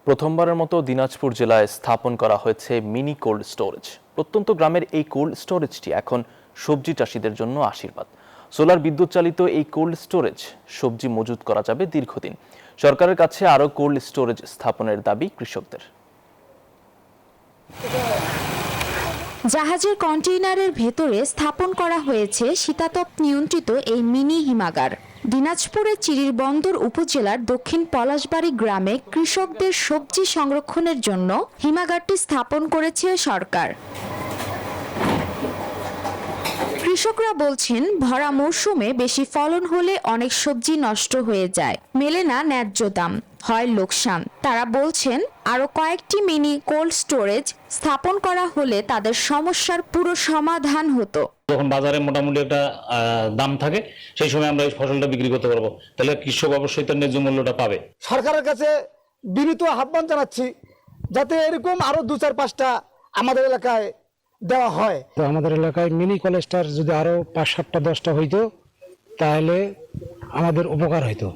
প্রথমবারের মতো দিনাজপুর জেলায় স্থাপন করা হয়েছে মিনি কোল্ড স্টোরেজ। প্রত্যন্ত গ্রামের এই কোল্ড স্টোরেজটি এখন সবজি চাষিদের জন্য আশীর্বাদ। সোলার বিদ্যুৎ চালিত এই কোল্ড স্টোরেজ সবজি মজুত করা যাবে দীর্ঘদিন। সরকারের কাছে আরও কোল্ড স্টোরেজ স্থাপনের দাবি কৃষকদের। জাহাজের কন্টেইনারের ভেতরে স্থাপন করা হয়েছে শীতাতপ নিয়ন্ত্রিত এই মিনি হিমাগার। দিনাজপুরের চিরিরবন্দর উপজেলার দক্ষিণ পলাশবাড়ি গ্রামে কৃষকদের সবজি সংরক্ষণের জন্য হিমাগারটি স্থাপন করেছে সরকার। কৃষকরা বলছেন, ভরা মৌসুমে বেশি ফলন হলে অনেক সবজি নষ্ট হয়ে যায়, মেলে না ন্যায্য দাম, হয় লোকসান। তারা বলছেন, আরো কয়েকটি মিনি কোল্ড স্টোরেজ স্থাপন করা হলে তাদের সমস্যার পুরো সমাধান হতো। যখন বাজারে মোটামুটি একটা দাম থাকে, সেই সময় আমরা এই ফসলটা বিক্রি করতে পারবো, তাহলে কৃষক অবশ্যই তার ন্যায্য মূল্যটা পাবে। সরকারের কাছে বিনীত আহ্বান জানাচ্ছি, যাতে এরকম আরো 2-4-5টা আমাদের এলাকায় দেওয়া হয়। তো আমাদের এলাকায় মিনি কলেস্টার যদি আরো 5-7টা 10টা হইতো তাহলে আমাদের উপকার হইতো।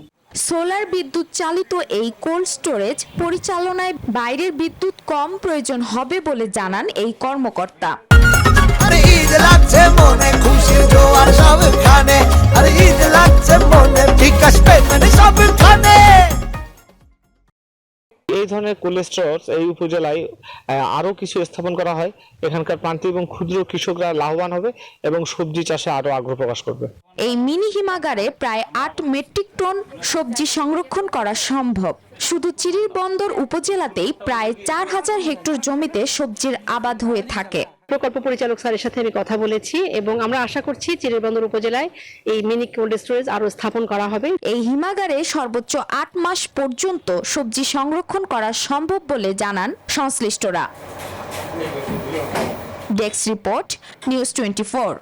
সোলার বিদ্যুৎ চালিত এই কোল্ড স্টোরেজ পরিচালনায় বাইরের বিদ্যুৎ কম প্রয়োজন হবে বলে জানান এই কর্মকর্তা। এই ধরনের কোল্ড স্টোরেজ এই উপজেলায় আরো কিছু স্থাপন করা হয়। এখানকার প্রান্তিক এবং ক্ষুদ্র কৃষকরা লাভবান হবে এবং সবজি চাষে আরো আগ্রহ প্রকাশ করবে। এই মিনি হিমাগারে প্রায় 8 মেট্রিক টন সবজি সংরক্ষণ করা সম্ভব। শুধু চিরিরবন্দর উপজেলাতেই প্রায় 4000 হেক্টর জমিতে সবজির আবাদ হয়ে থাকে। প্রকল্প পরিচালক স্যারের সাথে আমি কথা বলেছি এবং আমরা আশা করছি চিরিরবন্দর উপজেলায় এই মিনি কোল্ড স্টোরেজ আরো স্থাপন করা হবে। এই হিমাগারে সর্বোচ্চ 8 মাস পর্যন্ত সবজি সংরক্ষণ করা সম্ভব বলে জানান সংশ্লিষ্টরা। Desk report, news 24।